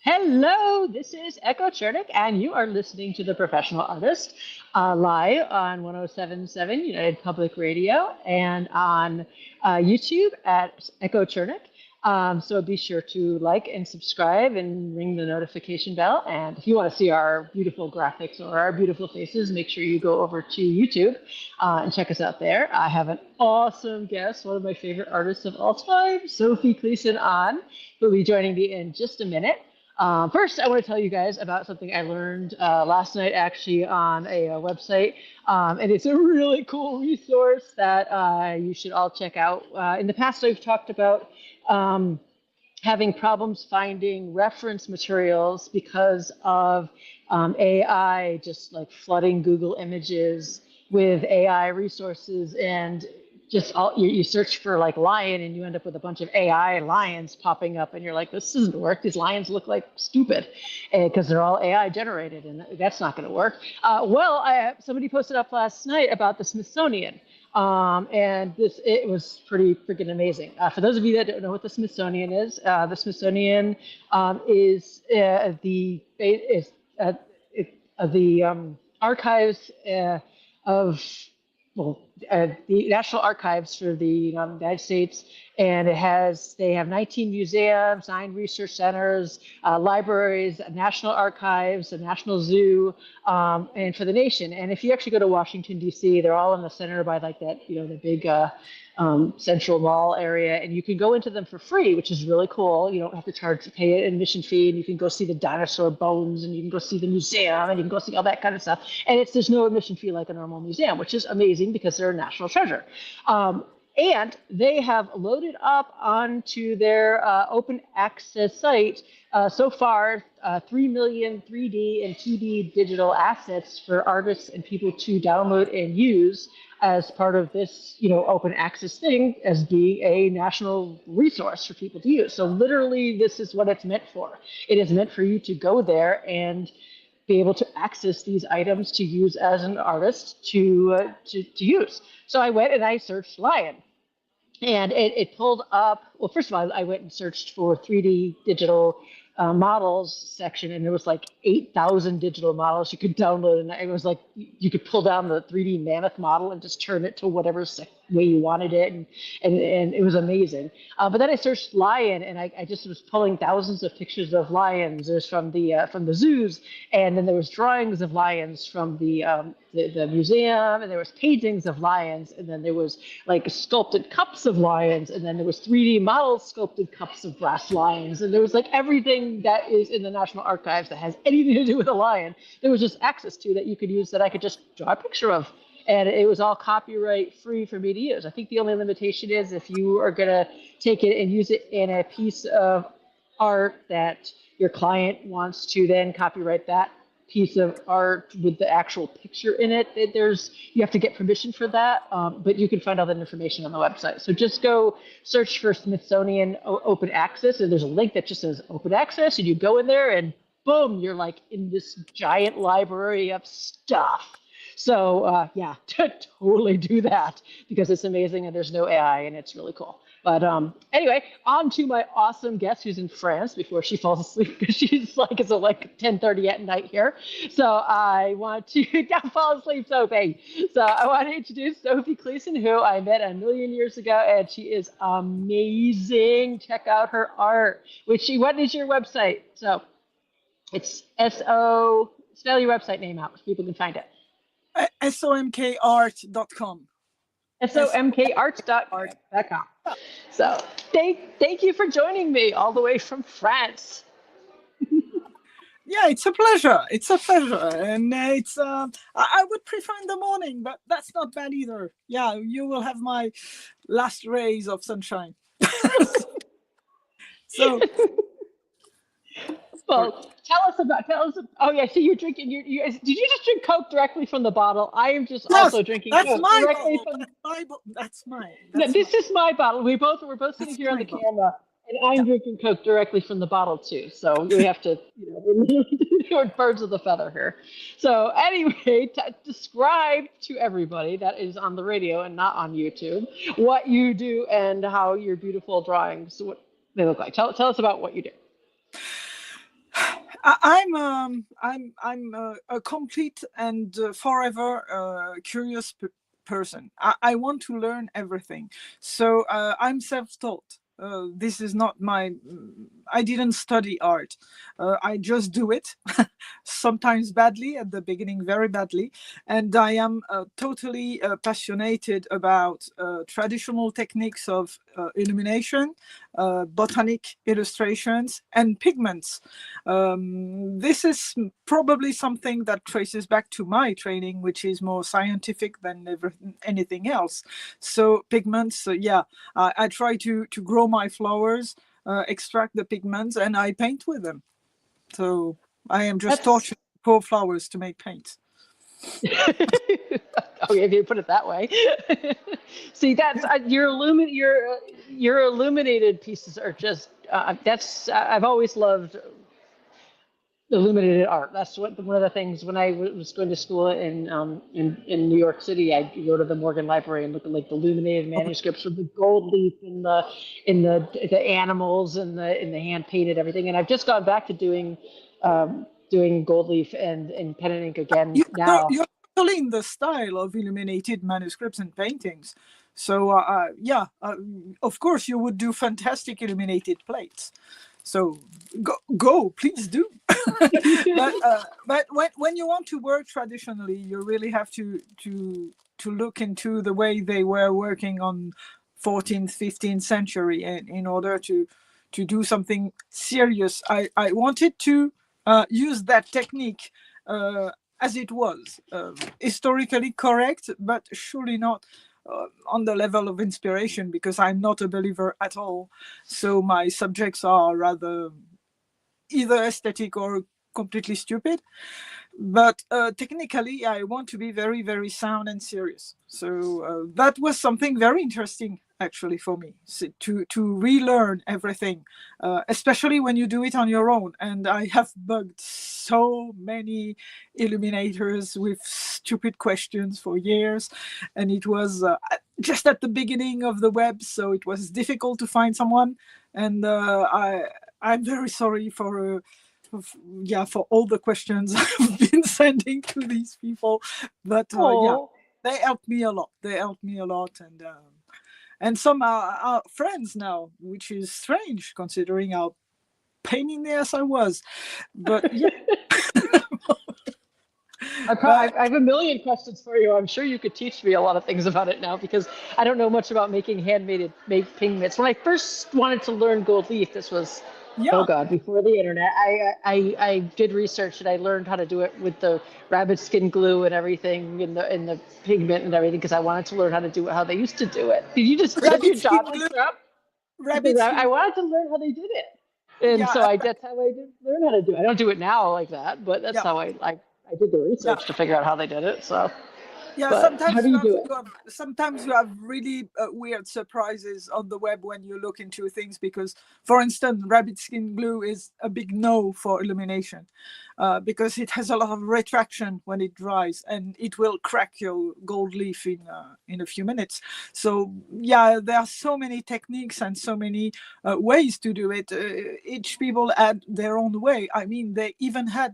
Hello, this is Echo Chernik, and you are listening to The Professional Artist live on 1077 United Public Radio and on YouTube at Echo Chernik. So be sure to like and subscribe and ring the notification bell. And if you want to see our beautiful graphics or our beautiful faces, make sure you go over to YouTube and check us out there. I have an awesome guest, one of my favorite artists of all time, Sophie Gleason on, who'll be joining me in just a minute. First, I want to tell you guys about something I learned last night actually on a website. And it's a really cool resource that you should all check out. In the past, I've talked about having problems finding reference materials because of AI just like flooding Google Images with AI resources and just all you search for like lion and you end up with a bunch of AI lions popping up and you're like, this doesn't work. These lions look like stupid because they're all AI generated and that's not going to work. Somebody posted up last night about the Smithsonian. And it was pretty freaking amazing. For those of you that don't know what the Smithsonian is, the Smithsonian is the archives of the National Archives for the United States, and they have 19 museums, 9 research centers, libraries, national archives, a national zoo, and for the nation. And if you actually go to Washington D.C., they're all in the center by like that, the big Central Mall area, and you can go into them for free, which is really cool. You don't have to pay an admission fee, and you can go see the dinosaur bones, and you can go see the museum, and you can go see all that kind of stuff. And there's no admission fee like a normal museum, which is amazing because they're a national treasure. And they have loaded up onto their open access site so far 3 million 3D and 2D digital assets for artists and people to download and use as part of this, open access thing as being a national resource for people to use. So literally, this is what it's meant for. It is meant for you to go there and be able to access these items to use as an artist to use. So I went and I searched lion. And it pulled up, well, first of all, I went and searched for 3D digital models section, and there was like 8,000 digital models you could download. And it was like you could pull down the 3D mammoth model and just turn it to whatever way you wanted it. And it was amazing. But then I searched lion, and I just was pulling thousands of pictures of lions. There's from the zoos, and then there was drawings of lions from the museum, and there was paintings of lions, and then there was like sculpted cups of lions, and then there was 3D model sculpted cups of brass lions, and there was like everything that is in the National Archives that has anything to do with a lion. There was just access to that you could use that I could just draw a picture of, and it was all copyright free for me to use. I think the only limitation is if you are going to take it and use it in a piece of art that your client wants to then copyright that piece of art with the actual picture in it. You have to get permission for that, but you can find all that information on the website. So just go search for Smithsonian Open Access, and there's a link that just says Open Access, and you go in there, and boom, you're like in this giant library of stuff. So yeah, totally do that because it's amazing and there's no AI and it's really cool. But anyway, on to my awesome guest who's in France before she falls asleep because she's like, it's like 10:30 at night here. So I want to, don't fall asleep, Sophie. So I want to introduce Sophie Gleason, who I met a million years ago, and she is amazing. Check out her art. What is your website? So it's spell your website name out so people can find it. SoMKart.com. SoMKart.com. So thank you for joining me all the way from France. Yeah, it's a pleasure. It's a pleasure, and it's. I would prefer in the morning, but that's not bad either. Yeah, you will have my last rays of sunshine. So. Well, tell us. Oh yeah, so you're drinking. Did you just drink Coke directly from the bottle? I am just also drinking Coke directly from. That's mine. This is my bottle. We're both sitting here on the camera, and I'm drinking Coke directly from the bottle too. So we have to, we're birds of the feather here. So anyway, describe to everybody that is on the radio and not on YouTube what you do and how your beautiful drawings, what they look like. Tell us about what you do. I'm a complete and forever curious person. I want to learn everything, so I'm self-taught. This is not my. I didn't study art. I just do it, sometimes badly at the beginning, very badly, and I am totally passionate about traditional techniques of illumination, botanic illustrations, and pigments. This is probably something that traces back to my training, which is more scientific than anything else. So pigments, yeah, I try to grow my flowers, extract the pigments, and I paint with them. So I am just That's torturing poor flowers to make paint. okay if you put it that way. See, that's your illuminated pieces are just that's I've always loved illuminated art. That's what one of the things when I was going to school in New York City. I go to the Morgan Library and look at like the illuminated manuscripts with the gold leaf and the animals and the hand painted everything. And I've just gone back to doing gold leaf and pen and ink again now. You're totally in the style of illuminated manuscripts and paintings. So yeah, of course you would do fantastic illuminated plates. So go, please do. But when you want to work traditionally, you really have to look into the way they were working on 14th, 15th century, and in order to do something serious, I wanted to use that technique as it was, historically correct, but surely not on the level of inspiration, because I'm not a believer at all. So my subjects are rather either aesthetic or completely stupid. But technically, I want to be very, very sound and serious. So that was something very interesting, actually, for me, so to relearn everything, especially when you do it on your own. And I have bugged so many illuminators with stupid questions for years, and it was just at the beginning of the web, so it was difficult to find someone. And I'm very sorry for for all the questions I've been sending to these people, but yeah, they helped me a lot. And some are friends now, which is strange considering how pain in the ass I was. But yeah. I have a million questions for you. I'm sure you could teach me a lot of things about it now because I don't know much about making handmade pigments. When I first wanted to learn gold leaf, this was oh god, before the internet. I did research and I learned how to do it with the rabbit skin glue and everything in the pigment and everything because I wanted to learn how to do it how they used to do it. Did you just have your jaw up? I wanted to learn how they did it, and so that's how I did learn how to do it. I don't do it now like that, but that's how I did the research to figure out how they did it. So yeah, but sometimes how do you do it? Sometimes you have really weird surprises on the web when you look into things, because, for instance, rabbit skin glue is a big no for illumination, because it has a lot of retraction when it dries, and it will crack your gold leaf in a few minutes. So yeah, there are so many techniques and so many ways to do it. Each people had their own way. I mean, they even had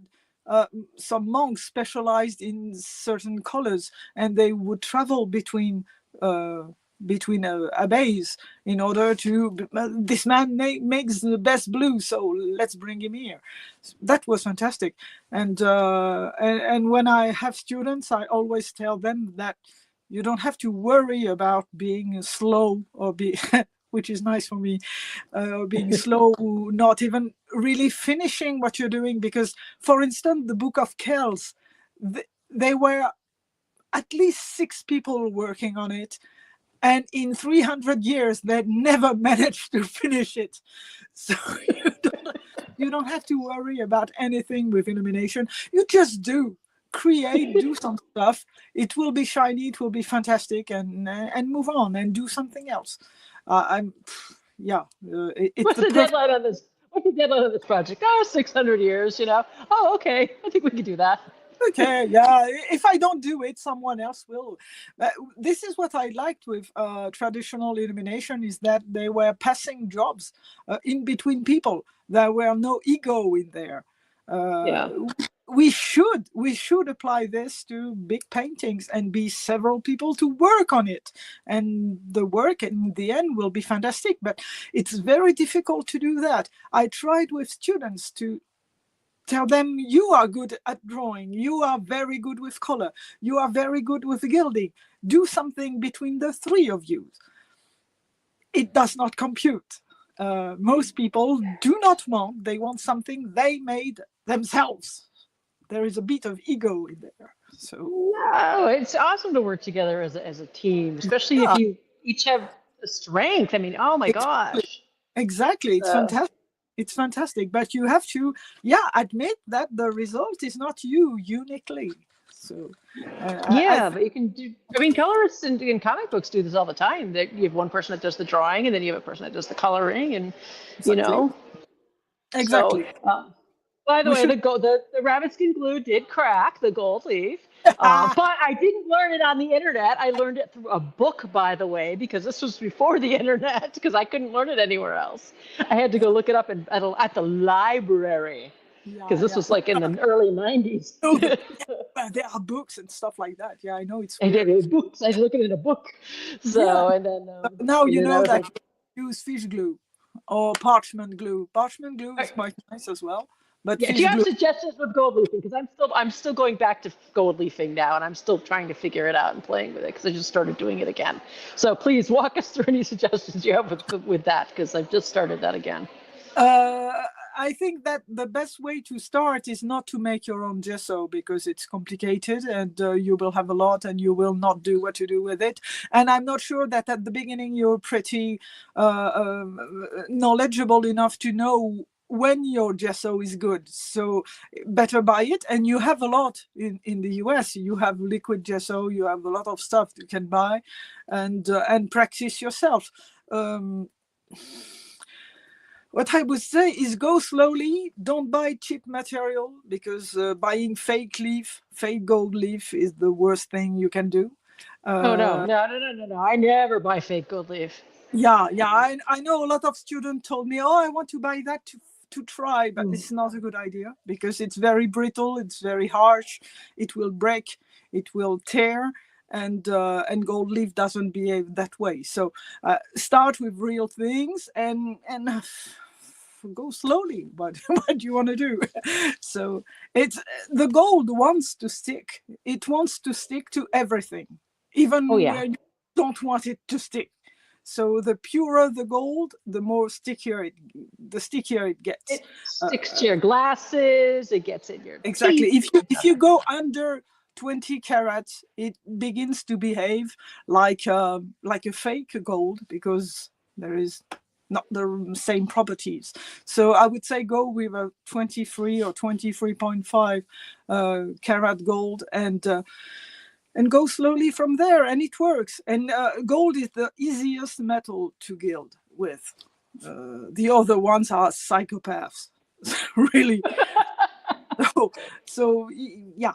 some monks specialized in certain colors, and they would travel between abbeys in order to this man makes the best blue, so let's bring him here. That was fantastic. And when I have students, I always tell them that you don't have to worry about being slow or be which is nice for me, being slow, not even really finishing what you're doing. Because, for instance, the Book of Kells, they were at least 6 people working on it. And in 300 years, they never managed to finish it. So you don't have to worry about anything with illumination. You just create, do some stuff. It will be shiny, it will be fantastic, and move on and do something else. What's the deadline on this? What's the deadline of this project? Oh, 600 years, Oh, okay. I think we can do that. Okay, yeah. If I don't do it, someone else will. This is what I liked with traditional illumination, is that they were passing jobs in between people. There were no ego in there. Yeah. We should apply this to big paintings and be several people to work on it, and the work in the end will be fantastic. But it's very difficult to do that. I tried with students to tell them, you are good at drawing, you are very good with color, you are very good with gilding, do something between the three of you. It does not compute. Most people do not want, they want something they made themselves. There is a bit of ego in there. So No, it's awesome to work together as a team, especially if yeah, you each have a strength. I mean, oh my exactly, gosh. exactly. It's So, fantastic. It's fantastic, but you have to, yeah, admit that the result is not you uniquely. So, yeah, but you can do. I mean, colorists in comic books do this all the time. That you have one person that does the drawing, and then you have a person that does the coloring, and you exactly, know. So, exactly. by the We way, should. the rabbit skin glue did crack the gold leaf, Ah, but I didn't learn it on the internet. I learned it through a book, by the way, because this was before the internet, because I couldn't learn it anywhere else. I had to go look it up at the library, because yeah, this yeah. was like in the early 90s. No, there are books and stuff like that. Yeah, I know it's I did weird. it books. I was looking at a book. Yeah. So Now and you then I know was that like, you use fish glue or parchment glue. Parchment glue is quite nice as well, but yeah. Do fish you have glue. suggestions with gold leafing? Because I'm still going back to gold leafing now, and I'm still trying to figure it out and playing with it because I just started doing it again. So please walk us through any suggestions you have with that because I've just started that again. Uh, I think that the best way to start is not to make your own gesso because it's complicated and you will have a lot and you will not do what to do with it. And I'm not sure that at the beginning you're pretty knowledgeable enough to know when your gesso is good. So better buy it. And you have a lot in the US. You have liquid gesso. You have a lot of stuff you can buy and practice yourself. What I would say is go slowly. Don't buy cheap material because buying fake leaf, fake gold leaf is the worst thing you can do. Oh no, Uh, no, no, no, no, no! I never buy fake gold leaf. yeah. I know a lot of students told me, oh, I want to buy that to try, but Mm. it's not a good idea because it's very brittle, it's very harsh, it will break, it will tear, and gold leaf doesn't behave that way. So start with real things and go slowly. But what do you want to do? So it's the gold wants to stick. It wants to stick to everything, Oh even yeah, where you don't want it to stick. So the purer the gold, the more stickier it gets. it sticks to your glasses. It gets in your Exactly. teeth. If you go under 20 carats, it begins to behave like a fake gold because there is not the same properties. So I would say go with a 23 or 23.5 carat gold and go slowly from there, and it works. And gold is the easiest metal to gild with. The other ones are psychopaths, really. So yeah,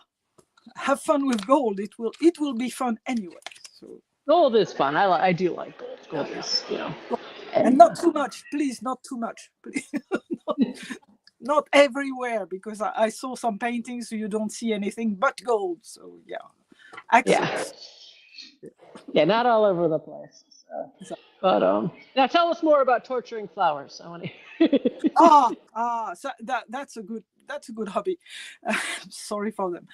have fun with gold. It will be fun anyway. So Gold is fun. I do like gold. Gold is and and not too much, please, not too much. Please. Not everywhere because I saw some paintings you don't see anything but gold. So yeah, yeah, accents. yeah, not all over the place. So. But now tell us more about torturing flowers. I want to. So that's a good hobby. Sorry for them.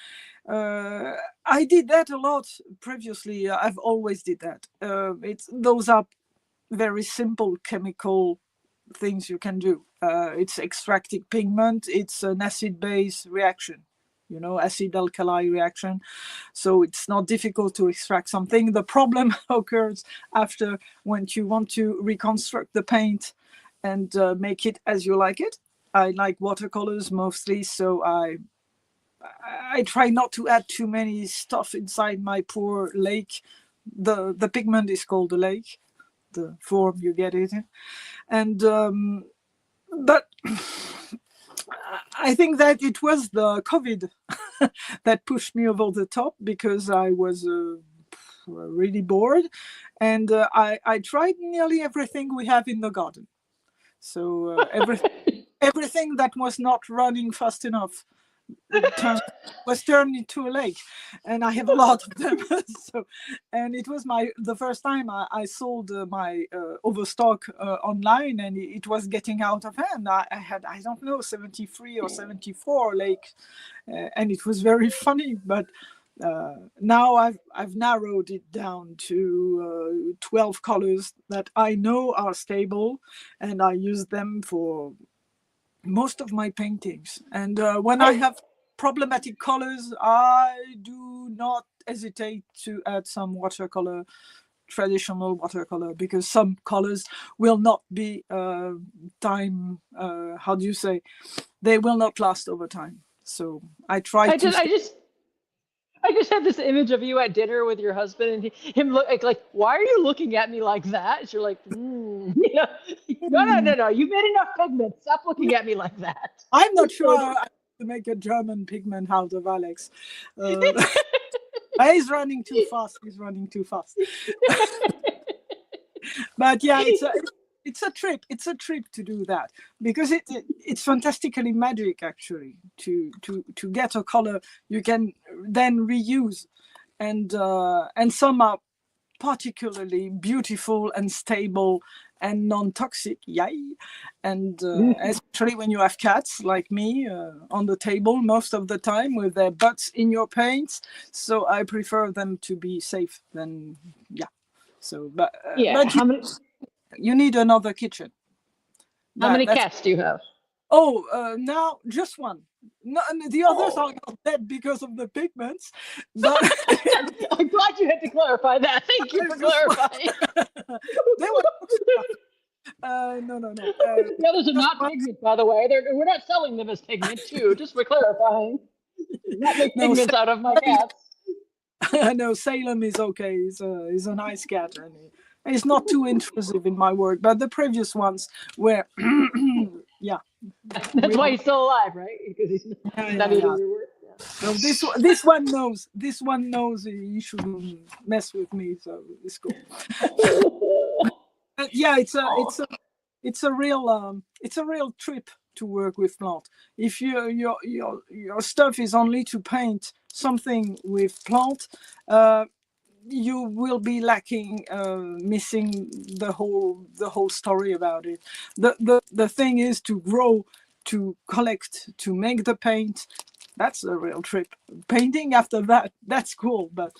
I did that a lot previously. I've always did that. Those are very simple chemical things you can do. It's extracting pigment. It's an acid-base reaction. Acid alkali reaction. So it's not difficult to extract something. The problem occurs after when you want to reconstruct the paint and make it as you like it. I like watercolors mostly, so I try not to add too many stuff inside my poor lake. The pigment is called the lake, the form you get it in. And but I think that it was the COVID that pushed me over the top because I was really bored, and I tried nearly everything we have in the garden. So everything thing that was not running fast enough was turned into a lake, and I have a lot of them. So, and it was the first time I sold my overstock online, and it was getting out of hand. I had, I don't know, 73 or 74 lakes, and it was very funny. But now I've narrowed it down to 12 colors that I know are stable, and I use them for most of my paintings. And when I have problematic colors, I do not hesitate to add some watercolor, traditional watercolor, because some colors will not be how do you say, they will not last over time. So I try I just had this image of you at dinner with your husband, and him look like, why are you looking at me like that? You're like, you know, no. You made enough pigment. Stop looking at me like that. I'm not sure I have to make a German pigment out of Alex. He's running too fast. But yeah, it's a trip. It's a trip to do that, because it's fantastically magic, actually, to get a color you can then reuse, and some are particularly beautiful and stable and non-toxic. Yay! And especially when you have cats like me on the table most of the time with their butts in your paints, so I prefer them to be safe than So, but you need another kitchen. How many cats do you have? Oh, now just one. No, the others are not dead because of the pigments. But I'm glad you had to clarify that. Thank you for clarifying. They were no. The others are not pigment, by the way. We're not selling them as pigment, too, just for clarifying. Not make pigments out of my cats. No, Salem is okay. He's a nice cat, and he's not too intrusive in my work. But the previous ones were, yeah. That's why he's still alive, right? Because he's not eating your work. So this one knows. This one knows he shouldn't mess with me. So it's cool. Yeah, it's a real trip to work with plant. If your stuff is only to paint something with plant, you will be lacking, missing the whole story about it. The thing is to grow, to collect, to make the paint. That's a real trip. Painting after that, that's cool, but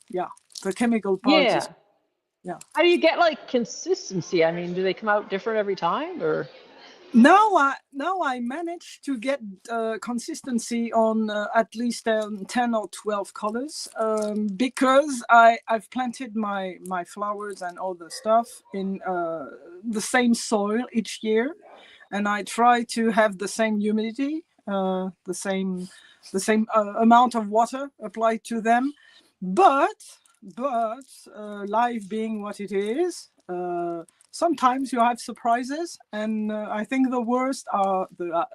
yeah, the chemical part is. Yeah. How do you get like consistency? I mean, do they come out different every time, or? Now I managed to get consistency on at least 10 or 12 colors, because I've planted my flowers and all the stuff in the same soil each year, and I try to have the same humidity, the same amount of water applied to them, but life being what it is, sometimes you have surprises, and I think the worst are the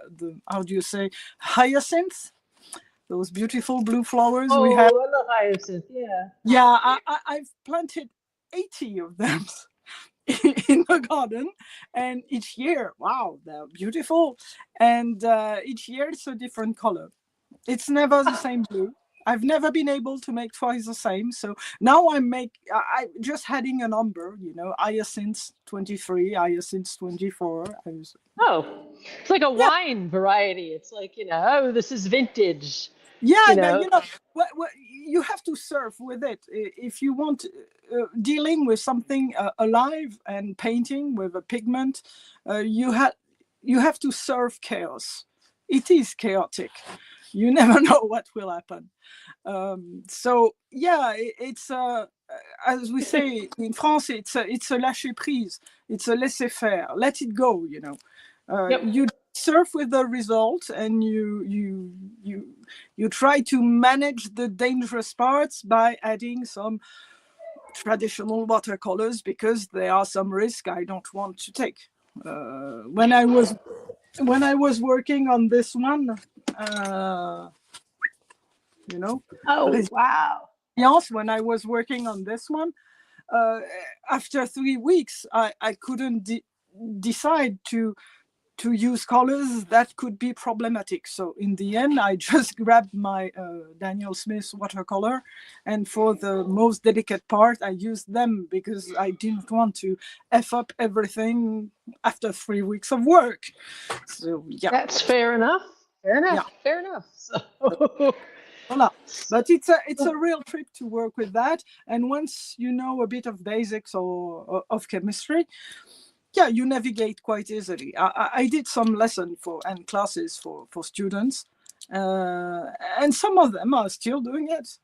how do you say, hyacinths, those beautiful blue flowers we have. Oh, I love hyacinth. Yeah. Yeah, I've planted 80 of them in the garden, and each year, wow, they're beautiful, and each year it's a different color. It's never the same blue. I've never been able to make twice the same. So now I just adding a number, hyacinths 23, hyacinths 24. Oh, it's like a wine variety. It's like, this is vintage. Yeah, but you have to surf with it. If you want dealing with something alive and painting with a pigment, you have to surf chaos. It is chaotic. You never know what will happen. So yeah, it's as we say in France, it's a lâcher prise. It's a laisser faire. Let it go. You surf with the result, and you try to manage the dangerous parts by adding some traditional watercolors, because there are some risks I don't want to take. When I was working on this one, Oh, wow. Yes, when I was working on this one, after 3 weeks, I couldn't decide to use colors that could be problematic. So in the end, I just grabbed my Daniel Smith watercolor, and for the most delicate part, I used them because I didn't want to F up everything after 3 weeks of work. So yeah. That's fair enough. Fair enough. Yeah. Fair enough. So, Voila. But it's a real trip to work with that. And once you know a bit of basics or of chemistry, yeah, you navigate quite easily. I did some lesson and classes for students, and some of them are still doing it,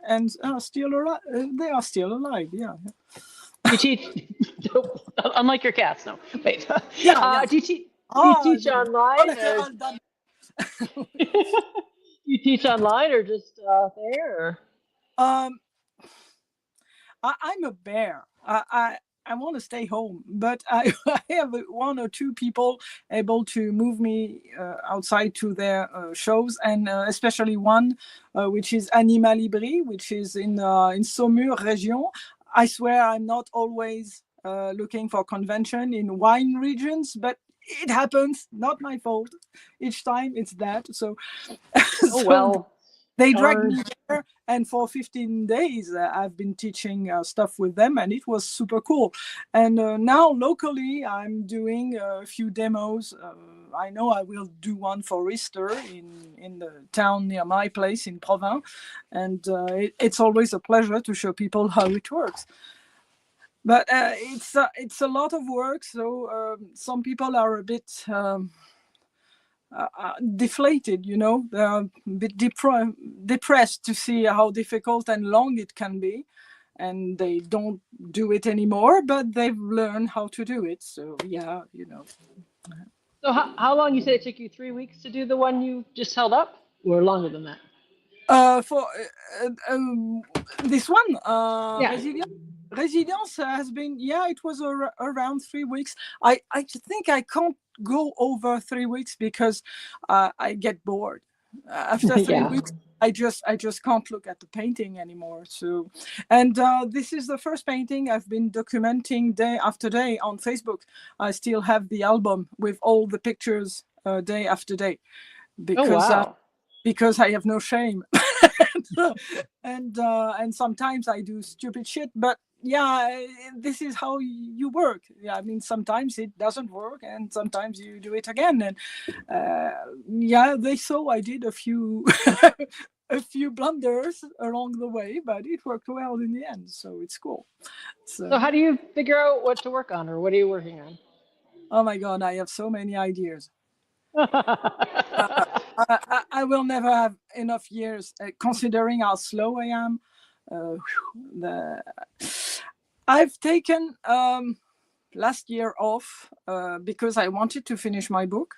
and are still alive. They are still alive. Yeah. you teach, unlike your cats. No, wait. Yeah. Do you teach online? Or, Done. you teach online or just there? Or? I'm a bear. I want to stay home, but I have one or two people able to move me outside to their shows, and especially one which is Anima Libri, which is in Saumur region. I swear I'm not always looking for convention in wine regions, but it happens. Not my fault. Each time it's that. So, Oh well. They dragged me there, and for 15 days I've been teaching stuff with them, and it was super cool. And now locally I'm doing a few demos. I know I will do one for Easter in the town near my place in Provins, and it's always a pleasure to show people how it works. But it's a lot of work, so some people are a bit deflated, you know. They're a bit depressed to see how difficult and long it can be, and they don't do it anymore, but they've learned how to do it. So yeah, you know. So how long, you said it took you 3 weeks to do the one you just held up, or longer than that? For this one, Yeah. Resilience has been, yeah, it was around 3 weeks. I think I can't go over 3 weeks because I get bored after 3 Yeah. weeks. I just can't look at the painting anymore. So, and this is the first painting I've been documenting day after day on Facebook. I still have the album with all the pictures day after day, because Oh wow. because I have no shame. And sometimes I do stupid shit, but yeah, this is how you work. Yeah, I mean, sometimes it doesn't work, and sometimes you do it again. And yeah, they saw I did a few a few blunders along the way, but it worked well in the end, so it's cool. So how do you figure out what to work on, or what are you working on? Oh my god, I have so many ideas. I will never have enough years, considering how slow I am. I've taken last year off because I wanted to finish my book.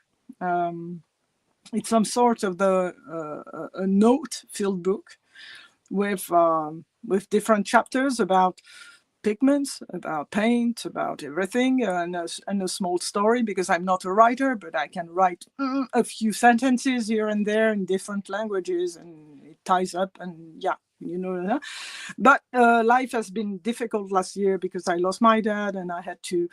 It's some sort of a note-filled book with different chapters about pigments, about paint, about everything, and a small story, because I'm not a writer, but I can write a few sentences here and there in different languages, and it ties up, and yeah, you know. But life has been difficult last year because I lost my dad, and I had to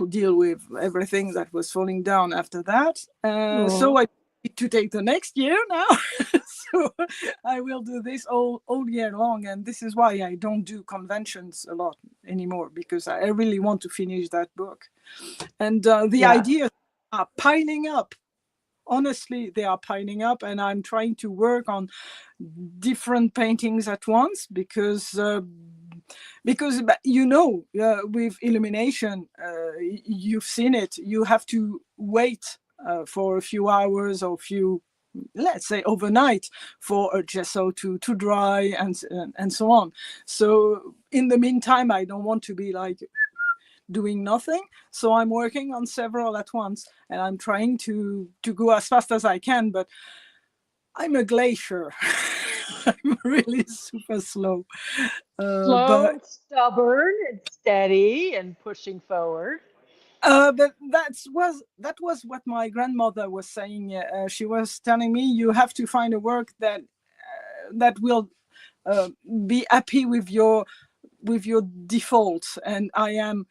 deal with everything that was falling down after that. So I need to take the next year now. So I will do this all year long, and this is why I don't do conventions a lot anymore, because I really want to finish that book. And the ideas are piling up. Honestly, they are piling up, and I'm trying to work on different paintings at once, because you know, with illumination, you've seen it, you have to wait for a few hours or let's say overnight, for a gesso to dry, and so on. So in the meantime, I don't want to be like doing nothing, so I'm working on several at once, and I'm trying to go as fast as I can, but I'm a glacier. I'm really super slow. Slow, But stubborn, and steady, and pushing forward. but that was what my grandmother was saying. She was telling me, you have to find a work that will be happy with your defaults, and I am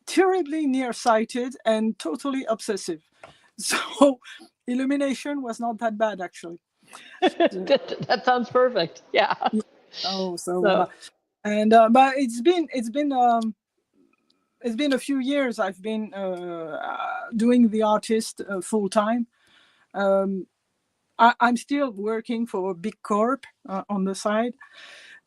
terribly nearsighted and totally obsessive. So illumination was not that bad, actually. That sounds perfect. Yeah. Oh, So but it's been a few years. I've been doing the artist full time. I'm still working for a big corp on the side,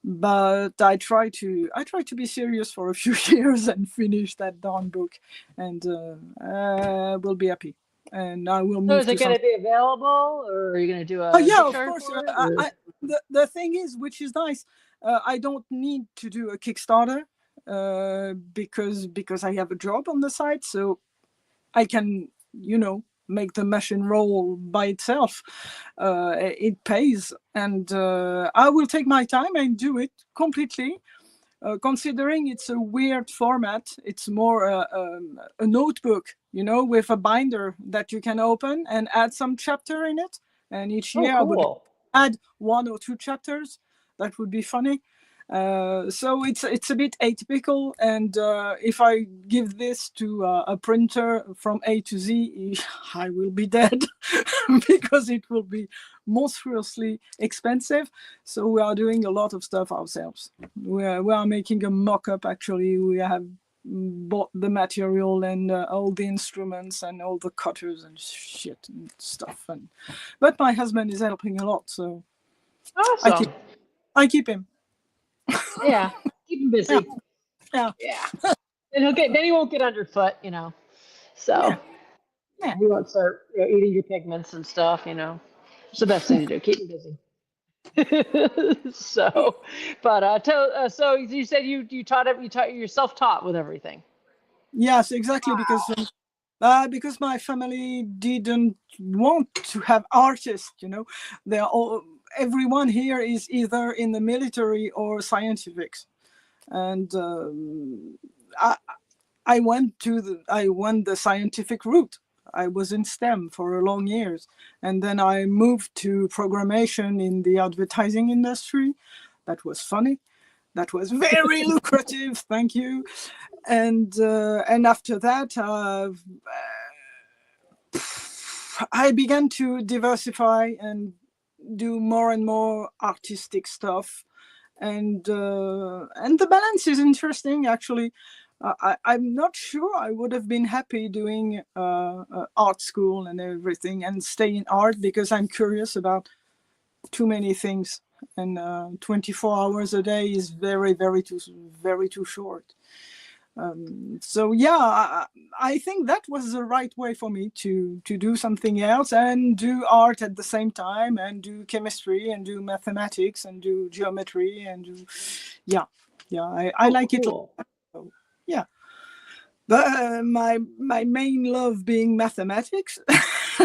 but I try to be serious for a few years and finish that darn book, and we'll be happy. And I will so move is it to going some. to be available, or are you going to do Oh a yeah, of Kickstarter course. for it? Or? The thing is, which is nice, I don't need to do a Kickstarter because I have a job on the side, so I can, make the machine roll by itself. It pays, and I will take my time and do it completely. Considering it's a weird format, it's more a notebook, with a binder that you can open and add some chapter in it. And each Oh, year I would cool. add 1 or 2 chapters. That would be funny. So it's a bit atypical, and if I give this to a printer from A to Z, I will be dead because it will be monstruously expensive. So we are doing a lot of stuff ourselves. We are making a mock-up. Actually, we have bought the material and all the instruments and all the cutters and shit and stuff. But my husband is helping a lot, so I keep Awesome. I keep him. Yeah. Keep him Yeah, busy. yeah, Yeah. And then he won't get underfoot, So yeah, yeah. he won't start eating your pigments and stuff. It's the best thing to do. Keep him busy. So, but so you said you taught him. You're self-taught with everything. Yes, exactly. Because my family didn't want to have artists. They are all everyone here is either in the military or scientifics, and I I went the scientific route. I was in STEM for a long years, and then I moved to programmation in the advertising industry. That was funny. That was very lucrative. Thank you. And after that, I began to diversify and do more and more artistic stuff, and the balance is interesting actually. I'm not sure I would have been happy doing art school and everything and stay in art because I'm curious about too many things, and 24 hours a day is very too short. So yeah, I think that was the right way for me to do something else and do art at the same time and do chemistry and do mathematics and do geometry and do yeah. I Oh, like it. cool. So, yeah, but my main love being mathematics.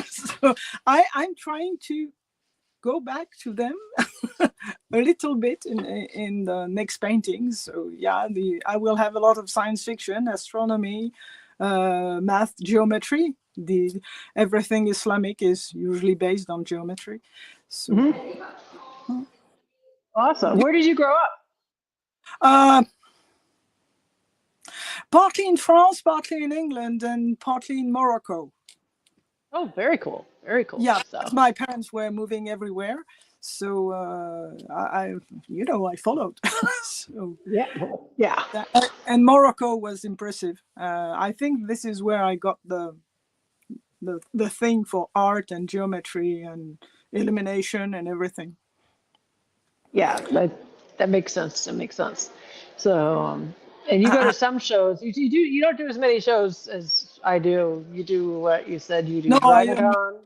So I'm trying to go back to them a little bit in the next paintings. So yeah, I will have a lot of science fiction, astronomy, math, geometry. The everything Islamic is usually based on geometry. So Awesome. Where did you grow up? uh, partly in France, partly in England, and partly in Morocco. Oh, very cool. Very cool. Yeah, So my parents were moving everywhere, so I followed. So yeah, well, yeah. and Morocco was impressive. I think this is where I got the thing for art and geometry and illumination and everything. Yeah, that makes sense. That makes sense. So, and you go to some shows. You don't do as many shows as I do. You do what you said you do. No, Dragadon.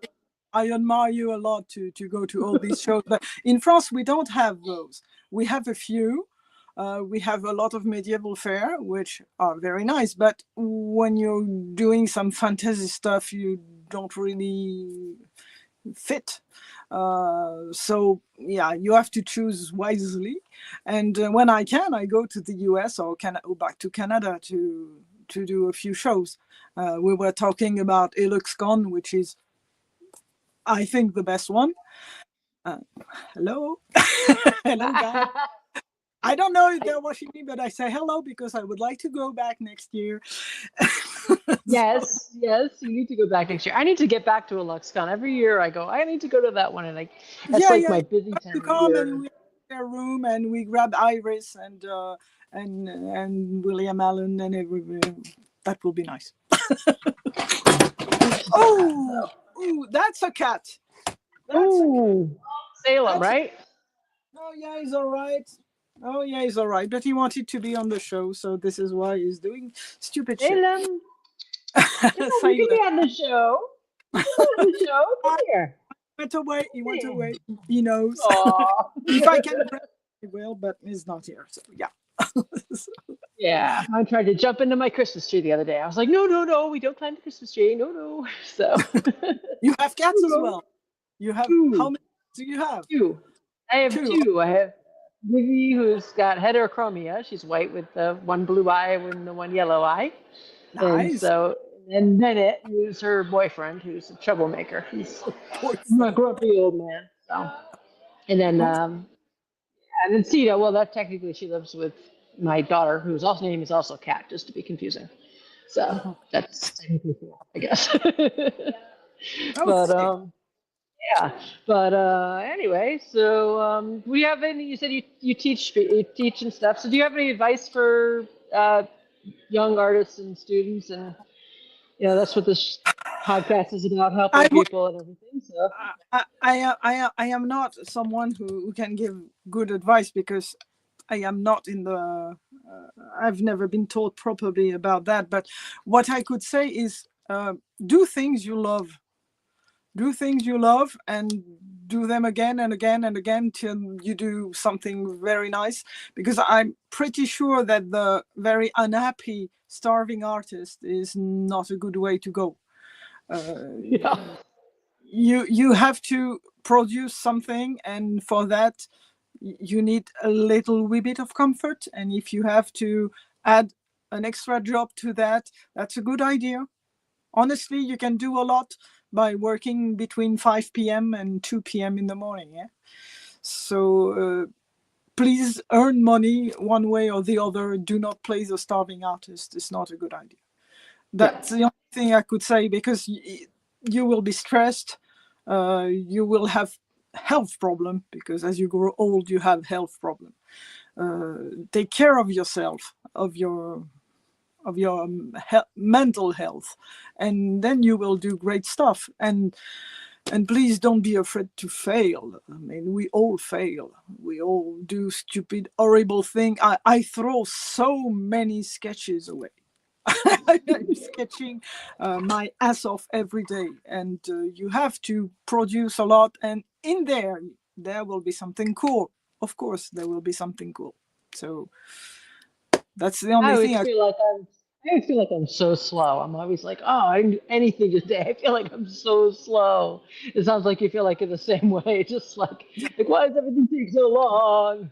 I admire you a lot to go to all these shows. But in France, we don't have those. We have a few. We have a lot of medieval fair, which are very nice. But when you're doing some fantasy stuff, you don't really fit. So yeah, you have to choose wisely. And when I can, I go to the US or back to Canada to do a few shows. We were talking about EluxCon, which is, I think, the best one. Hello, hello, guys. I don't know if they're watching me, but I say hello because I would like to go back next year. Yes, yes, you need to go back next year. I need to get back to a LuxCon. Every year I go, I need to go to that one, and that's Yeah, like yeah. my You busy have to time of come and year. we their room and we grab Iris and William Allen and everything. That will be nice. Oh, ooh, that's a cat. That's a cat. Ooh, Salem, That's a, right? oh yeah, he's all right. Oh yeah, he's all right. But he wanted to be on the show, so this is why he's doing stupid shit. Salem, Salem, you can be Sailor. on the show. You can be on the show. Come here. Went away. He went Hey. away. He knows. Aw. If I can grab him, I will, but he's not here. So yeah. Yeah, I tried to jump into my Christmas tree the other day. I was like, no, no, no, we don't climb the Christmas tree. No, no. So, You have cats as no, well. You have how two, many do you have? two. I have Two. two. I have Vivi, who's got heterochromia. She's white with the one blue eye and the one yellow eye. And Nice. so, and Bennett, who's her boyfriend, who's a troublemaker. He's a Boyfriend. grumpy old man. So, and then, Okay. and then Sita, well, that technically she lives with my daughter, whose also name is also Cat, just to be confusing. So Uh-huh. that's technically four, I guess. But Okay. yeah. But anyway, so we have any? You said you teach and stuff. So do you have any advice for young artists and students? And that's what this podcast is about, I helping would. people and everything. So I am not someone who can give good advice because I am not in the. I've never been taught properly about that. But what I could say is, do things you love. Do things you love and do them again and again and again till you do something very nice. Because I'm pretty sure that the very unhappy, starving artist is not a good way to go. yeah, You have to produce something, and for that you need a little wee bit of comfort. And if you have to add an extra job to that, that's a good idea. Honestly, you can do a lot by working between 5 p.m. and 2 p.m. in the morning. Yeah. So please earn money one way or the other. Do not play the starving artist. It's not a good idea. yeah, That's the only thing I could say, because you will be stressed. You will have health problem, because as you grow old, you have health problem. Take care of yourself, of your mental health, and then you will do great stuff. And please don't be afraid to fail. I mean, we all fail. We all do stupid, horrible thing. I throw so many sketches away. I'm sketching my ass off every day, and you have to produce a lot. And in there will be something cool. Of course, there will be something cool. So that's the I only always thing. feel like I'm so slow. I'm always like, oh, I didn't do anything today. I feel like I'm so slow. It sounds like you feel like in the same way. Just like why does everything take so long?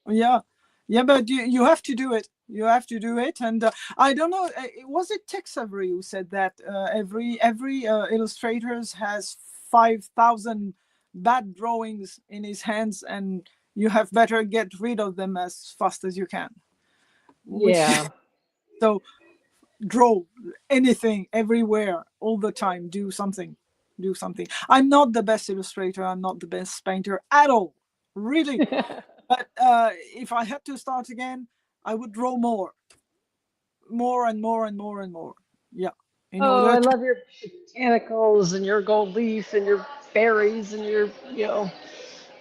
Yeah, yeah, but you have to do it. You have to do it. And I don't know. Was it Tex Avery who said that every illustrators has 5,000 bad drawings in his hands, and you have better get rid of them as fast as you can. Which Yeah. so draw anything, everywhere, all the time. Do something. Do something. I'm not the best illustrator. I'm not the best painter at all. Really. But if I had to start again, I would draw more and more and more and more. Yeah, in Oh, order I to. love your botanicals and your gold leaf and your fairies and your,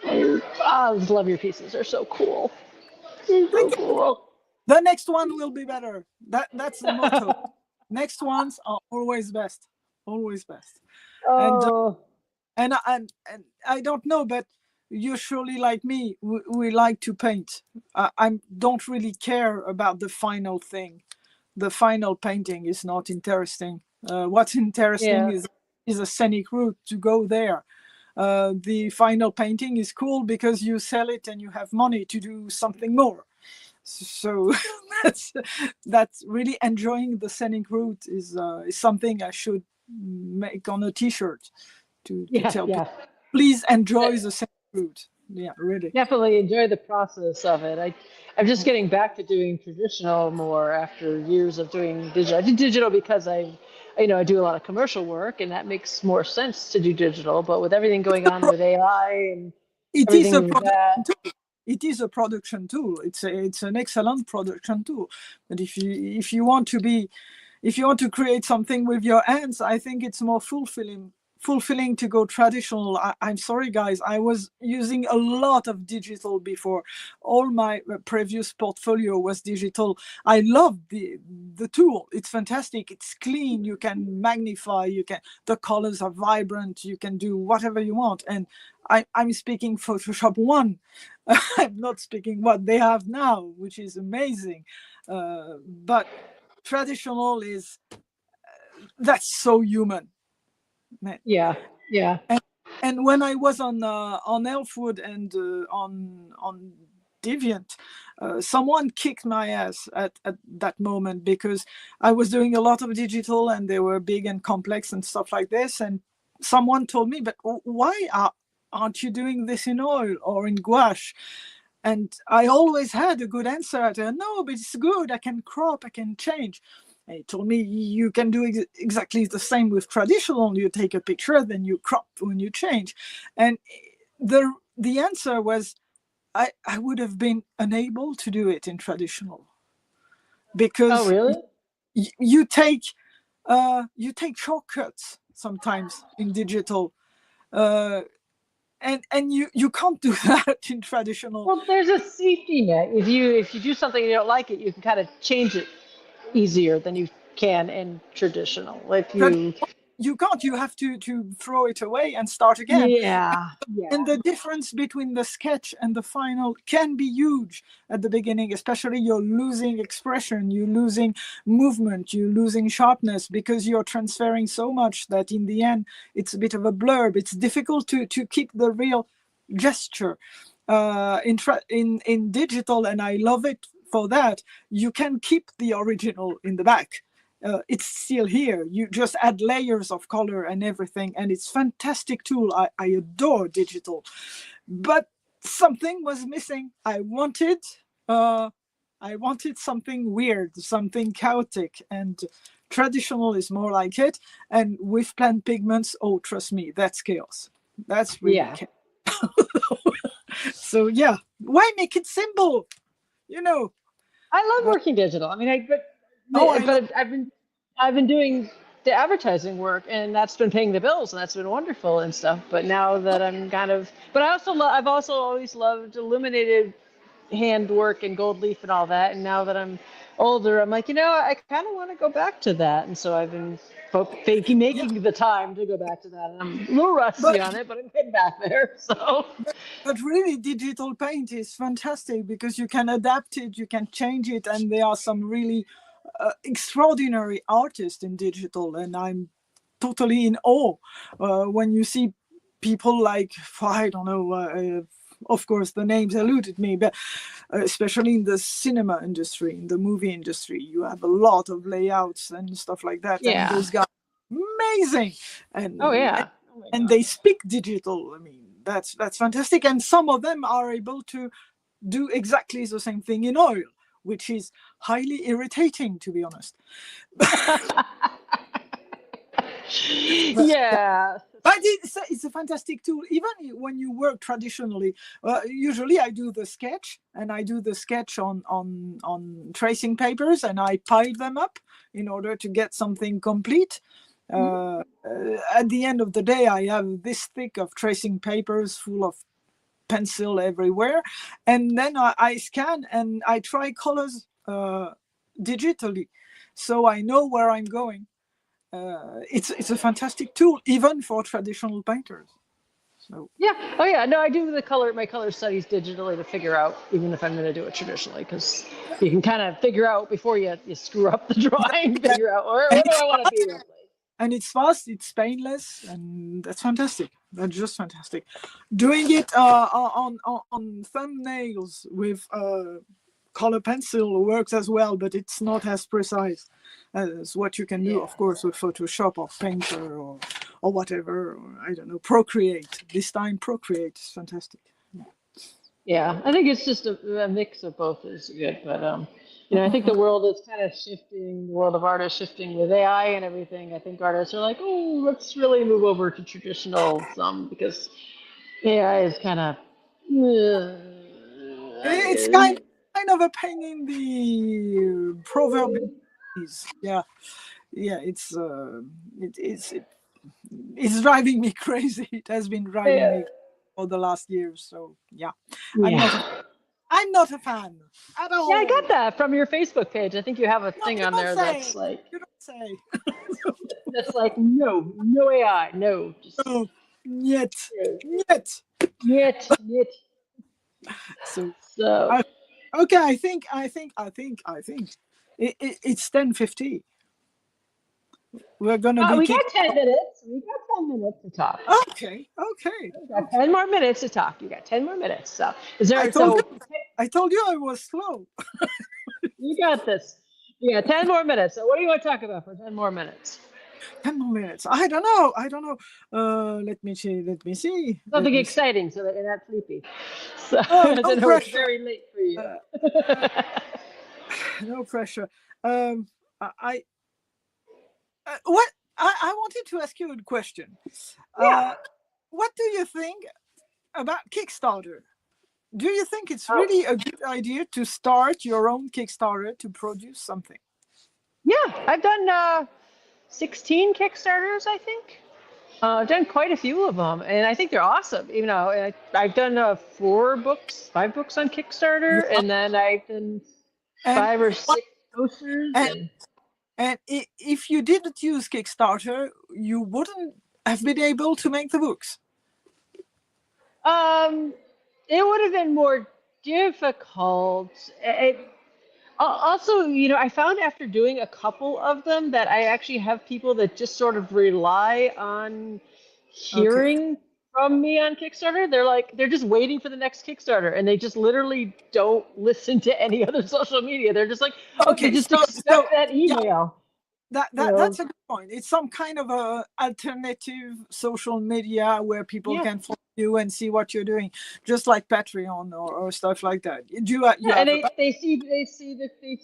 I just love your pieces. They're so cool. They're so Thank you. cool. The next one will be better. That's the motto. Next ones are always best, always best. And Oh, and I don't know, but you surely like me. We like to paint. I don't really care about the final thing. The final painting is not interesting. What's interesting yeah. is a scenic route to go there. The final painting is cool because you sell it and you have money to do something more. So that's really enjoying the scenic route is something I should make on a T-shirt to Yeah, tell people. yeah. Please enjoy the scenic route. Yeah, really. Definitely enjoy the process of it. I'm just getting back to doing traditional more after years of doing digital. I did digital because I do a lot of commercial work, and that makes more sense to do digital. But with everything going on with AI and It is a everything with production that, tool. It is a production tool. It's an excellent production tool. But if you want to be, if you want to create something with your hands, I think it's more fulfilling to go traditional. I'm sorry, guys. I was using a lot of digital before. All my previous portfolio was digital. I love the tool. It's fantastic. It's clean. You can magnify. The colors are vibrant. You can do whatever you want. And I'm speaking Photoshop 1. I'm not speaking what they have now, which is amazing. But traditional is that's so human. yeah, yeah. And when I was on Elfwood and on Deviant, someone kicked my ass at that moment because I was doing a lot of digital and they were big and complex and stuff like this. And someone told me, but why aren't you doing this in oil or in gouache? And I always had a good answer. No, but it's good. I can crop, I can change. And he told me you can do exactly the same with traditional. You take a picture, then you crop when you change. And the answer was I would have been unable to do it in traditional Oh, because really? you take shortcuts sometimes in digital. And you can't do that in traditional. Well, there's a safety net. If you do something and you don't like it, you can kind of change it easier than you can in traditional. If you, You can't. You have to throw it away and start again. yeah, yeah. And the difference between the sketch and the final can be huge at the beginning, especially you're losing expression, you're losing movement, you're losing sharpness because you're transferring so much that in the end it's a bit of a blurb. It's difficult to keep the real gesture in digital, and I love it for that. You can keep the original in the back. It's still here. You just add layers of color and everything, and it's fantastic tool. I adore digital, but something was missing. I wanted something weird, something chaotic, and traditional is more like it. And with plant pigments, oh, trust me, that's chaos. That's really chaos. So yeah, why make it simple? You know. I love But, working digital. I mean, oh, I love. but I've been doing the advertising work, and that's been paying the bills, and that's been wonderful and stuff. But now that I'm kind of, but I've also always loved illuminated handwork and gold leaf and all that. And now that I'm older, I'm like, I kind of want to go back to that. And so I've been making the time to go back to that. And I'm a little rusty on it, but I'm getting back there. So. But really, digital paint is fantastic because you can adapt it, you can change it, and there are some really extraordinary artists in digital, and I'm totally in awe when you see people like, I don't know, of course the names eluded me, but especially in the cinema industry, in the movie industry, you have a lot of layouts and stuff like that, and those guys amazing. And Oh yeah. and they speak digital. I mean, that's fantastic. And some of them are able to do exactly the same thing in oil, which is highly irritating, to be honest. Yeah. But it's a fantastic tool. Even when you work traditionally, usually I do the sketch, and I do the sketch on tracing papers, and I pile them up in order to get something complete. At the end of the day, I have this thick of tracing papers full of pencil everywhere, and then I scan and I try colors digitally, so I know where I'm going. It's a fantastic tool even for traditional painters. So Yeah. Oh yeah. No, I do my color studies digitally to figure out even if I'm going to do it traditionally, because you can kind of figure out before you screw up the drawing, figure out where do I want to be this place. And it's fast, it's painless, and that's fantastic. That's just fantastic. Doing it on thumbnails with color pencil works as well, but it's not as precise as what you can do, of course, with Photoshop or Painter or whatever. Or, I don't know, Procreate. This time, Procreate is fantastic. Yeah, I think it's just a mix of both is good, but I think the world is kind of shifting. The world of art is shifting with AI and everything. I think artists are like, oh, let's really move over to traditional some because AI is kind of. It's kind of a pain in the proverb. Yeah, yeah. It's driving me crazy. It has been driving me for the last year. So yeah, I'm not a Yeah. I'm not a fan at Yeah, I all. got that from your Facebook page. I think you have a No, thing you on don't there say. that's like You don't say. no, no AI, no, just No, yet, no. yet. Yet. So So, I, okay, it's 10:50. We're gonna be we kicked got 10 out. minutes. We got 10 minutes to talk. Okay, okay, We got okay. 10 more minutes to talk. You got 10 more minutes. So, I told you, I told you I was slow. you got this. Yeah, 10 more minutes. So, what do you want to talk about for 10 more minutes? 10 more minutes. I don't know. I don't know. Let me see. Let me see. Let Something me see. exciting so that you're not sleepy. So, Oh, I no know it's pressure. very late for you. Uh, no pressure. I what I wanted to ask you a question. Yeah. What do you think about Kickstarter? Do you think it's Oh, really a good idea to start your own Kickstarter to produce something? yeah. I've done 16 Kickstarters, I think. I've done quite a few of them, and I think they're awesome. I've done 4 books, 5 books on Kickstarter, Yeah. and then I've done And 5 or 6 posters. and And if you didn't use Kickstarter, you wouldn't have been able to make the books. um, it would have been more difficult. Also, I found after doing a couple of them that I actually have people that just sort of rely on Okay. hearing from me on Kickstarter. They're just waiting for the next Kickstarter and they just literally don't listen to any other social media. They're just like, oh, they Okay. just So expect that yeah, email. that's a good point. It's some kind of a alternative social media where people Yeah. can follow you and see what you're doing, just like Patreon or stuff like that. You Yeah, and have a they see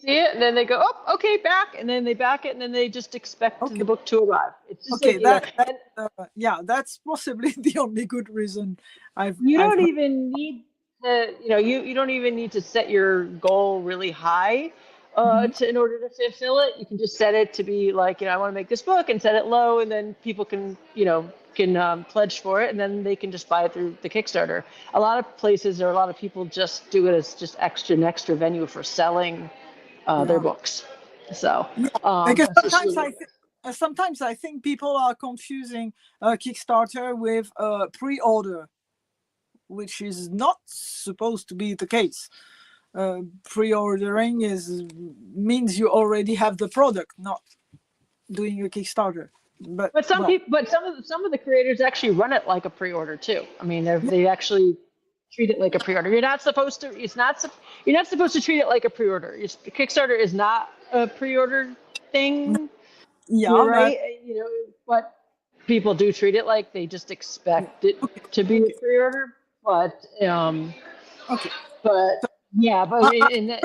it and then they go, oh, okay, back, and then they back it and then they just expect okay. the book to arrive. It's just Okay, like, and yeah, that's possibly the only good reason you I've don't heard. even need to, you don't even need to set your goal really high Mhm. in order to fulfill it. You can just set it to be like, I want to make this book and set it low, and then people can pledge for it, and then they can just buy it through the Kickstarter. A lot of places or a lot of people just do it as just an extra venue for selling their Yeah. books. So Yeah, because that's just really sometimes I think people are confusing Kickstarter with pre-order, which is not supposed to be the case. Pre-ordering means you already have the product, not doing a Kickstarter. But But well, some of the creators actually run it like a pre-order too. I mean, yeah, they actually treat it like a pre-order. You're not supposed to. You're not supposed to treat it like a pre-order. Kickstarter is not a pre-order thing. yeah, You're but right. But people do treat it like they just yeah, expect it okay, to be a okay, pre-order. okay. But So, yeah, but in that.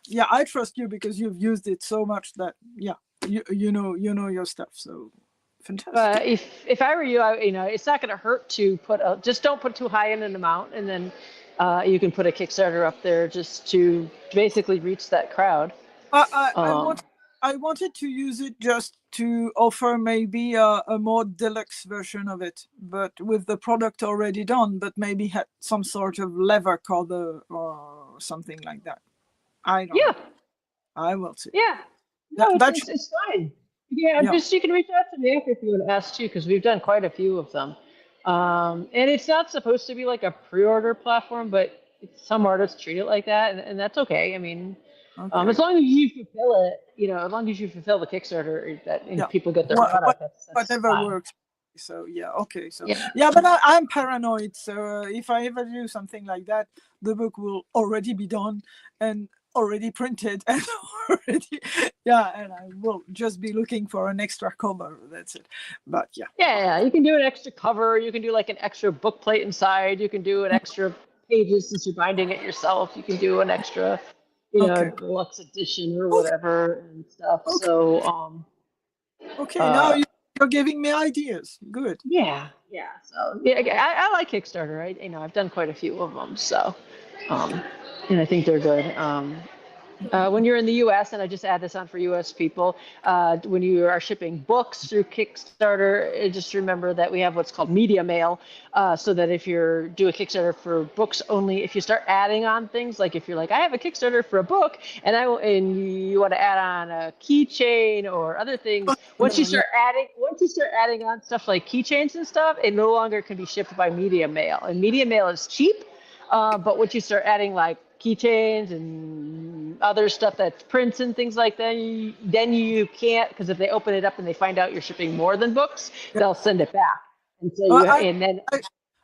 yeah, I trust you because you've used it so much that yeah, you know your stuff. So fantastic. But if I were you, it's not going to hurt to just don't put too high in an amount, and then you can put a Kickstarter up there just to basically reach that crowd. I, I, I Um, want I wanted to use it just to offer maybe a more deluxe version of it, but with the product already done, but maybe had some sort of leather cover or something like that. I don't yeah, know. I will see. yeah. That No, that should, it's fine. Yeah, yeah. just you can reach out to me after if you want to ask too, because we've done quite a few of them. And it's not supposed to be like a pre-order platform, but some artists treat it like that, and that's okay. I mean, Okay. as long as you fulfill it, as long as you fulfill the Kickstarter that and Yeah. people get their product, that's Whatever fine. works. So yeah, okay. So Yeah. yeah, but I'm paranoid. So if I ever do something like that, the book will already be done and already printed and already yeah, and I will just be looking for an extra cover. That's it. But yeah. Yeah, you can do an extra cover. You can do like an extra book plate inside. You can do an extra pages, since you're binding it yourself, you can do an extra, Okay. deluxe edition or Okay. whatever and stuff. Okay. So, Okay. Now uh, you're giving me ideas. Good. yeah, yeah. So yeah, I like Kickstarter. I've done quite a few of them. So, um, and I think they're good. When you're in the U.S., and I just add this on for U.S. people, when you are shipping books through Kickstarter, just remember that we have what's called media mail, so that if you're do a Kickstarter for books only, if you start adding on things, like if you're like, I have a Kickstarter for a book, and you want to add on a keychain or other things, Yeah. once you start adding on stuff like keychains and stuff, it no longer can be shipped by media mail, and media mail is cheap. But once you start adding like keychains and other stuff that's prints and things like that, then you can't, because if they open it up and they find out you're shipping more than books, Yeah. they'll send it back. And so Uh, you I, and then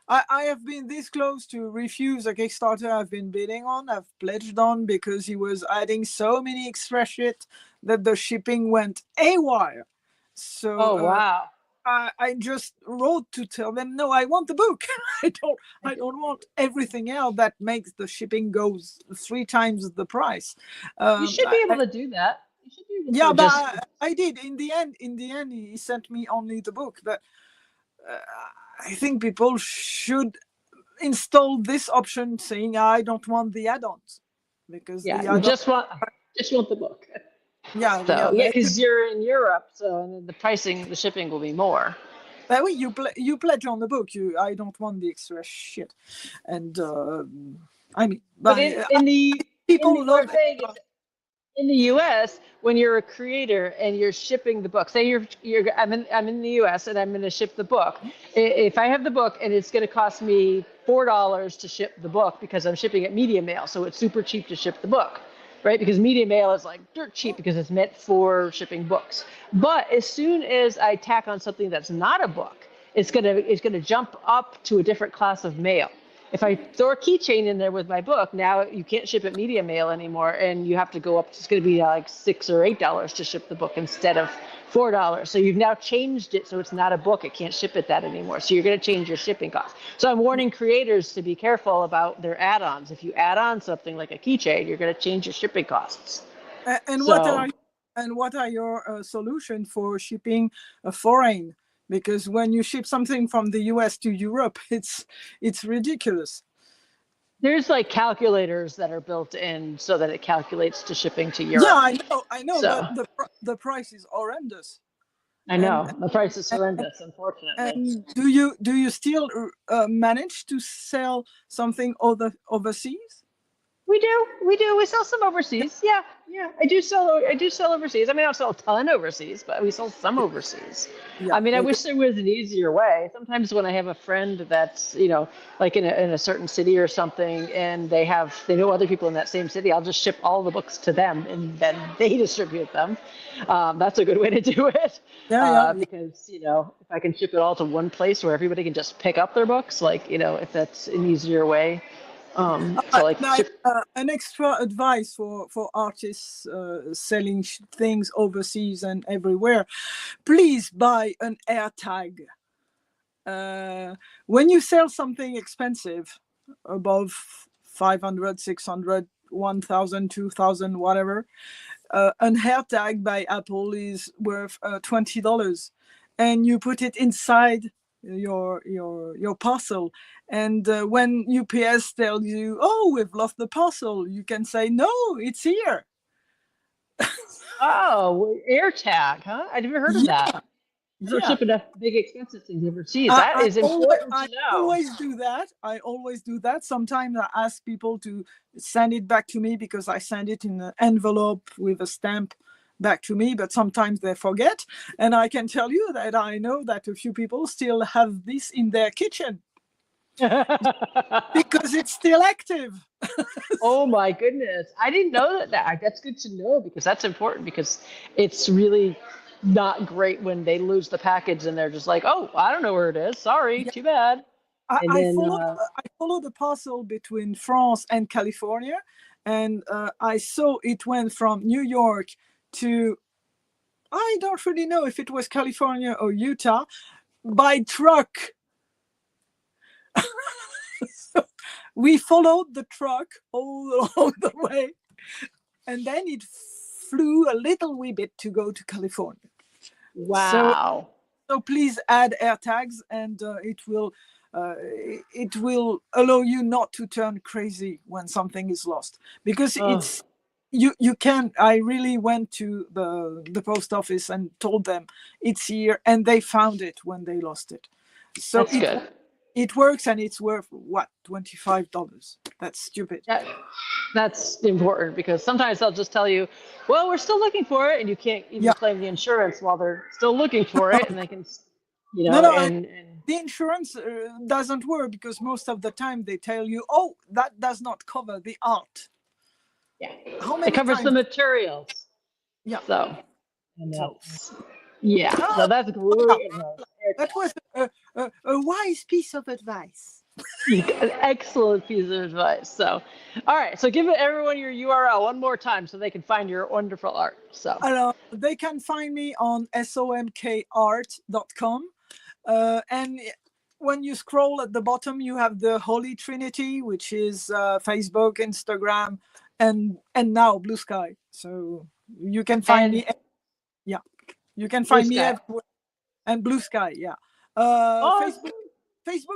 I have been this close to refuse a Kickstarter I've been bidding on, I've pledged on, because he was adding so many extra shit that the shipping went haywire. So oh wow. I just wrote to tell them, no, I want the book. I don't want everything else that makes the shipping goes 3 times the price. You should be able I, to do that. You should be able yeah, to but just I did. In the end, he sent me only the book. But uh, I think people should install this option saying I don't want the add-ons, because the yeah, add-on, just want the book. yeah, So yeah. yeah, because you're in Europe, so the shipping will be more. But wait, you pledge on the book. I don't want the extra shit, and I mean, But but in the people what love I'm saying is, in the U.S., when you're a creator and you're shipping the book, say I'm in the U.S. and I'm going to ship the book. If I have the book and it's going to cost me $4 to ship the book because I'm shipping it media mail, so it's super cheap to ship the book, right? Because media mail is like dirt cheap because it's meant for shipping books. But as soon as I tack on something that's not a book, it's gonna jump up to a different class of mail. If I throw a keychain in there with my book, now you can't ship it media mail anymore, and you have to go up. It's going to be like $6 or $8 to ship the book instead of $4. So you've now changed it, so it's not a book. It can't ship it that anymore. So you're going to change your shipping costs. So I'm warning creators to be careful about their add-ons. If you add on something like a keychain, you're going to change your shipping costs. and So what are your solution for shipping a foreign? Because when you ship something from the US to Europe, it's ridiculous. there's like calculators that are built in so that it calculates to shipping to Yeah, Europe. I know, but So the price is horrendous. I And know the price is and, horrendous, unfortunately. and do you still manage to sell something overseas? We do. We sell some overseas. Yeah, yeah. I do sell overseas. I mean, I don't sell a ton overseas, but we sell some overseas. Yeah, I mean, I because wish there was an easier way. Sometimes when I have a friend that's, like in a certain city or something, and they know other people in that same city, I'll just ship all the books to them, and then they distribute them. That's a good way to do it, yeah. because if I can ship it all to one place where everybody can just pick up their books, like if that's an easier way. So like Now, an extra advice for artists selling things overseas and everywhere: please buy an air tag. When you sell something expensive, above 500, 600, 1,000, 2,000, whatever, an air tag by Apple is worth $20, and you put it inside your parcel. And when UPS tells you, "Oh, we've lost the parcel," you can say, "No, it's here." Oh, AirTag, huh? I never heard of Yeah, that. For yeah. shipping big expensive things overseas. That is important I to know. always do that. I always do that. Sometimes I ask people to send it back to me because I send it in an envelope with a stamp back to me, but sometimes they forget. And I can tell you that I know that a few people still have this in their kitchen because it's still active. Oh my goodness. I didn't know that. That's good to know because that's important because it's really not great when they lose the package and they're just like, "Oh, I don't know where it is. Sorry, Yeah, too bad." And then I followed the parcel between France and California, and I saw it went from New York to, I don't really know if it was California or Utah, by truck. So we followed the truck all along the way, and then it flew a little wee bit to go to California. Wow. So please add AirTags, and it will allow you not to turn crazy when something is lost, because it's you can. I really went to the post office and told them it's here, and they found it when they lost it. So That's good. It works, and it's worth what, $25. That's stupid. That's important, because sometimes they'll just tell you, well, we're still looking for it, and you can't even claim the insurance while they're still looking for it, and they can, and the insurance doesn't work, because most of the time they tell you, oh, that does not cover the art. Yeah. How many it covers times? the materials. Yeah. So that's great. That was a wise piece of advice. An excellent piece of advice. So, all right. So give everyone your URL one more time so they can find your wonderful art. So they can find me on SoMKart.com. And when you scroll at the bottom, you have the Holy Trinity, which is Facebook, Instagram, and now Blue Sky. So you can find me. Yeah, you can find me everywhere. And Blue Sky. Yeah. Facebook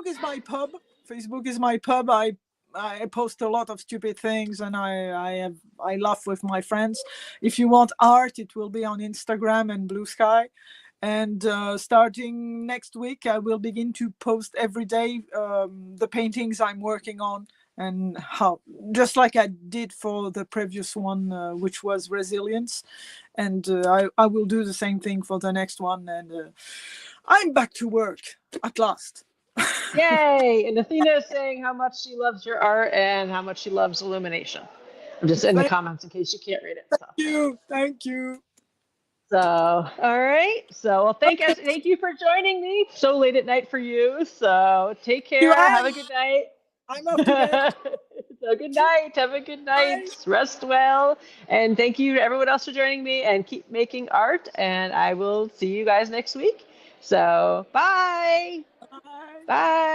is my pub. Facebook is my pub. I post a lot of stupid things, and I laugh with my friends. If you want art, it will be on Instagram and Blue Sky. And starting next week, I will begin to post every day the paintings I'm working on, and just like I did for the previous one, which was Resilience. And I will do the same thing for the next one. And I'm back to work at last. Yay! And Athena is saying how much she loves your art and how much she loves illumination. I'm just in the comments in case you can't read it. So. Thank you. So, all right. So, well, thank you for joining me so late at night for you. So, take care. Have a good night. I'm off to bed. So, good night. Have a good night. Bye. Rest well. And thank you to everyone else for joining me, and keep making art. And I will see you guys next week. So, bye. Bye. Bye.